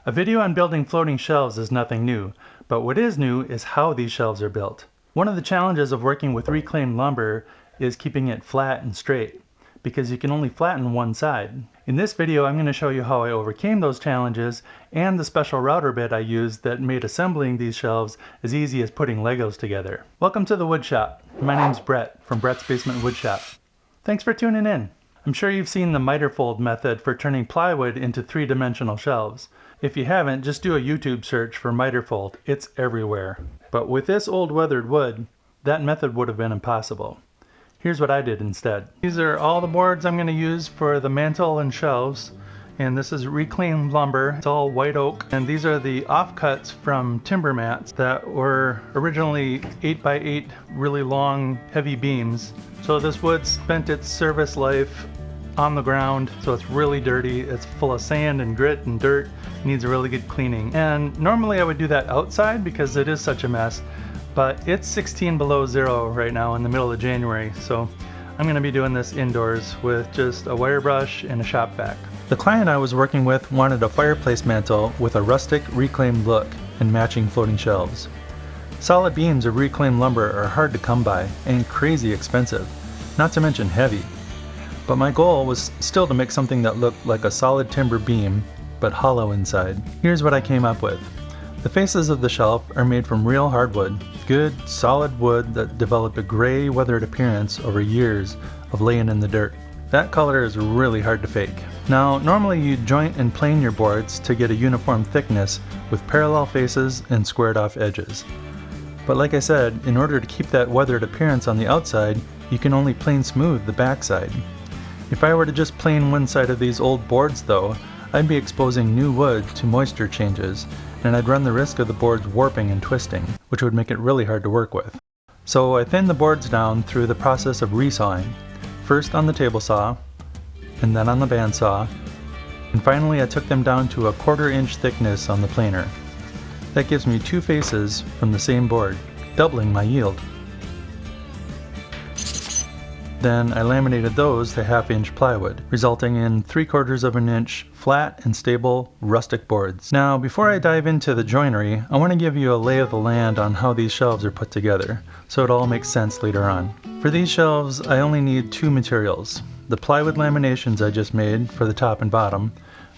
A video on building floating shelves is nothing new, but what is new is how these shelves are built. One of the challenges of working with reclaimed lumber is keeping it flat and straight, because you can only flatten one side. In this video, I'm going to show you how I overcame those challenges and the special router bit I used that made assembling these shelves as easy as putting Legos together. Welcome to the Woodshop. My name's Brett from Brett's Basement Woodshop. Thanks for tuning in. I'm sure you've seen the miter fold method for turning plywood into three-dimensional shelves. If you haven't, just do a YouTube search for miter fold. It's everywhere. But with this old weathered wood, that method would have been impossible. Here's what I did instead. These are all the boards I'm going to use for the mantel and shelves. And this is reclaimed lumber. It's all white oak. And these are the offcuts from timber mats that were originally 8x8 really long heavy beams. So this wood spent its service life on the ground, so it's really dirty. It's full of sand and grit and dirt. It needs a really good cleaning. And normally I would do that outside because it is such a mess, but it's 16 below zero right now in the middle of January, so I'm going to be doing this indoors with just a wire brush and a shop vac. The client I was working with wanted a fireplace mantel with a rustic reclaimed look and matching floating shelves. Solid beams of reclaimed lumber are hard to come by and crazy expensive, not to mention heavy. But my goal was still to make something that looked like a solid timber beam, but hollow inside. Here's what I came up with. The faces of the shelf are made from real hardwood, good, solid wood that developed a gray, weathered appearance over years of laying in the dirt. That color is really hard to fake. Now, normally you joint and plane your boards to get a uniform thickness with parallel faces and squared off edges. But like I said, in order to keep that weathered appearance on the outside, you can only plane smooth the backside. If I were to just plane one side of these old boards though, I'd be exposing new wood to moisture changes, and I'd run the risk of the boards warping and twisting, which would make it really hard to work with. So I thinned the boards down through the process of resawing, first on the table saw, and then on the bandsaw, and finally I took them down to a 1/4 inch thickness on the planer. That gives me two faces from the same board, doubling my yield. Then I laminated those to 1/2 inch plywood, resulting in 3/4 inch flat and stable rustic boards. Now, before I dive into the joinery, I want to give you a lay of the land on how these shelves are put together, so it all makes sense later on. For these shelves, I only need two materials. The plywood laminations I just made for the top and bottom.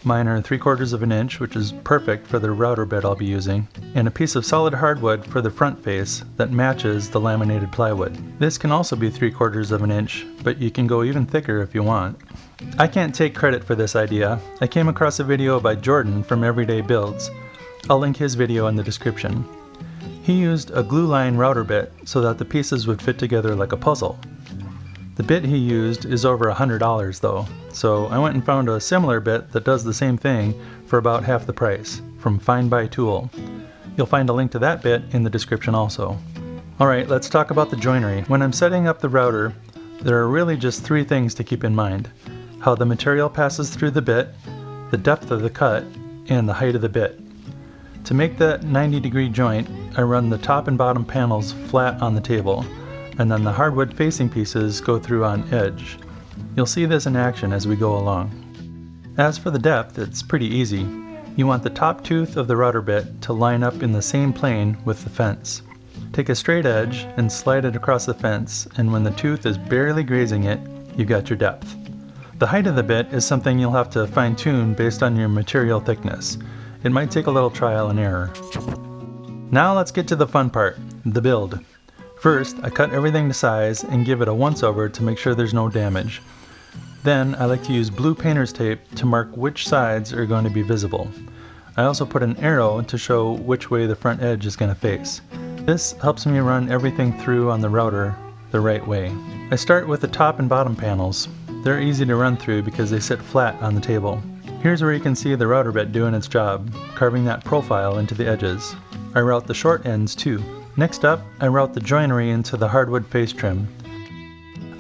Mine are 3/4 inch, which is perfect for the router bit I'll be using, and a piece of solid hardwood for the front face that matches the laminated plywood. This can also be 3/4 inch, but you can go even thicker if you want. I can't take credit for this idea. I came across a video by Jordan from Everyday Builds. I'll link his video in the description. He used a glue line router bit so that the pieces would fit together like a puzzle. The bit he used is over $100 though, so I went and found a similar bit that does the same thing for about half the price, from Find By Tool. You'll find a link to that bit in the description also. Alright, let's talk about the joinery. When I'm setting up the router, there are really just three things to keep in mind: how the material passes through the bit, the depth of the cut, and the height of the bit. To make that 90-degree joint, I run the top and bottom panels flat on the table, and then the hardwood facing pieces go through on edge. You'll see this in action as we go along. As for the depth, it's pretty easy. You want the top tooth of the router bit to line up in the same plane with the fence. Take a straight edge and slide it across the fence, and when the tooth is barely grazing it, you've got your depth. The height of the bit is something you'll have to fine-tune based on your material thickness. It might take a little trial and error. Now let's get to the fun part, the build. First, I cut everything to size and give it a once-over to make sure there's no damage. Then, I like to use blue painter's tape to mark which sides are going to be visible. I also put an arrow to show which way the front edge is going to face. This helps me run everything through on the router the right way. I start with the top and bottom panels. They're easy to run through because they sit flat on the table. Here's where you can see the router bit doing its job, carving that profile into the edges. I route the short ends too. Next up, I route the joinery into the hardwood face trim.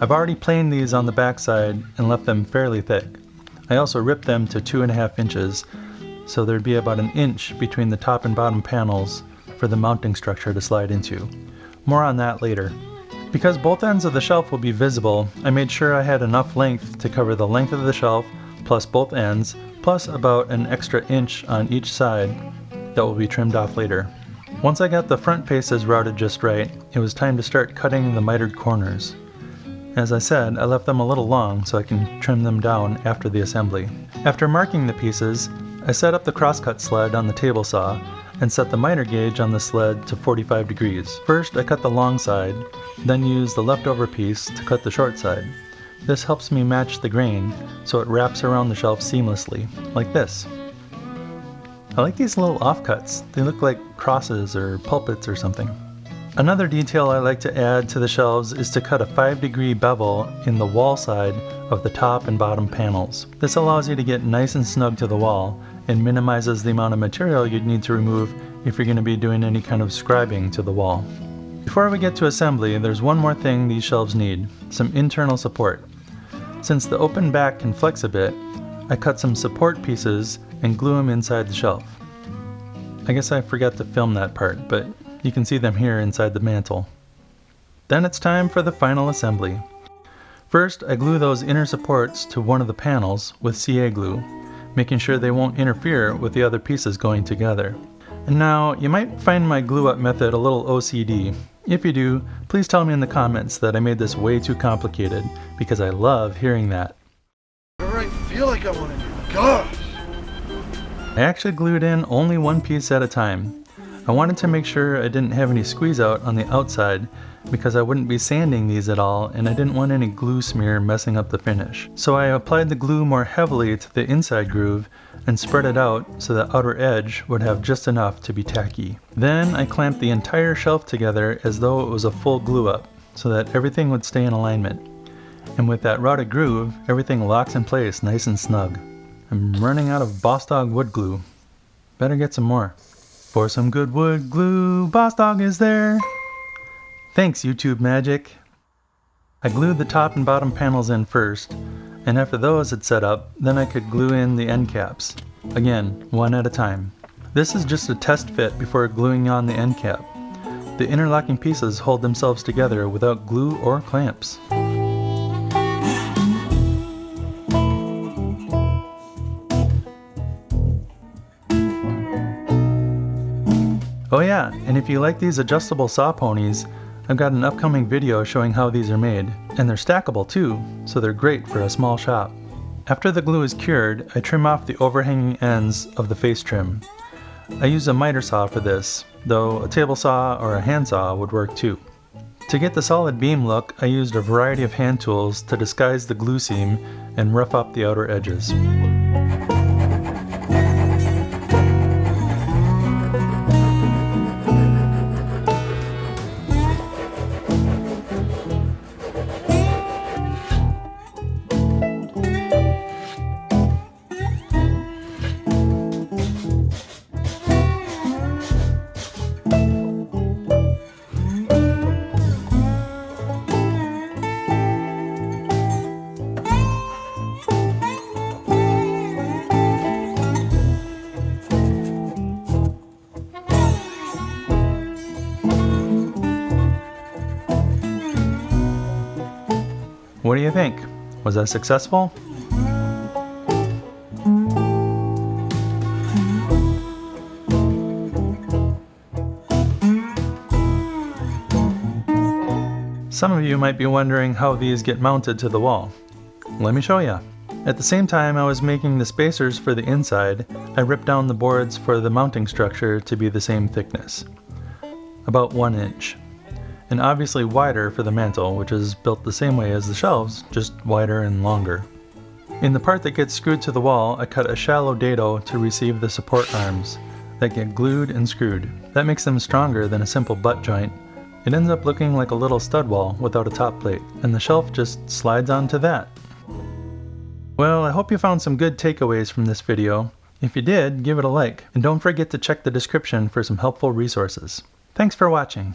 I've already planed these on the backside and left them fairly thick. I also ripped them to 2.5 inches, so there'd be about 1 inch between the top and bottom panels for the mounting structure to slide into. More on that later. Because both ends of the shelf will be visible, I made sure I had enough length to cover the length of the shelf plus both ends plus about an extra inch on each side that will be trimmed off later. Once I got the front faces routed just right, it was time to start cutting the mitered corners. As I said, I left them a little long so I can trim them down after the assembly. After marking the pieces, I set up the crosscut sled on the table saw and set the miter gauge on the sled to 45 degrees. First, I cut the long side, then used the leftover piece to cut the short side. This helps me match the grain so it wraps around the shelf seamlessly, like this. I like these little offcuts. They look like crosses or pulpits or something. Another detail I like to add to the shelves is to cut a 5-degree bevel in the wall side of the top and bottom panels. This allows you to get nice and snug to the wall and minimizes the amount of material you'd need to remove if you're going to be doing any kind of scribing to the wall. Before we get to assembly, there's one more thing these shelves need, some internal support. Since the open back can flex a bit, I cut some support pieces and glue them inside the shelf. I guess I forgot to film that part, but you can see them here inside the mantel. Then it's time for the final assembly. First, I glue those inner supports to one of the panels with CA glue, making sure they won't interfere with the other pieces going together. And now, you might find my glue up method a little OCD. If you do, please tell me in the comments that I made this way too complicated, because I love hearing that. I feel like I want to do. Gosh! I actually glued in only one piece at a time. I wanted to make sure I didn't have any squeeze out on the outside because I wouldn't be sanding these at all and I didn't want any glue smear messing up the finish. So I applied the glue more heavily to the inside groove and spread it out so the outer edge would have just enough to be tacky. Then I clamped the entire shelf together as though it was a full glue up so that everything would stay in alignment. And with that routed groove, everything locks in place nice and snug. I'm running out of Bossdog wood glue. Better get some more. For some good wood glue, Bossdog is there. Thanks, YouTube magic. I glued the top and bottom panels in first, and after those had set up, then I could glue in the end caps. Again, one at a time. This is just a test fit before gluing on the end cap. The interlocking pieces hold themselves together without glue or clamps. Oh yeah, and if you like these adjustable saw ponies, I've got an upcoming video showing how these are made. And they're stackable too, so they're great for a small shop. After the glue is cured, I trim off the overhanging ends of the face trim. I use a miter saw for this, though a table saw or a hand saw would work too. To get the solid beam look, I used a variety of hand tools to disguise the glue seam and rough up the outer edges. What do you think? Was I successful? Some of you might be wondering how these get mounted to the wall. Let me show you. At the same time I was making the spacers for the inside, I ripped down the boards for the mounting structure to be the same thickness, about 1 inch. And obviously wider for the mantel, which is built the same way as the shelves, just wider and longer. In the part that gets screwed to the wall, I cut a shallow dado to receive the support arms that get glued and screwed. That makes them stronger than a simple butt joint. It ends up looking like a little stud wall without a top plate, and the shelf just slides onto that. Well, I hope you found some good takeaways from this video. If you did, give it a like, and don't forget to check the description for some helpful resources. Thanks for watching.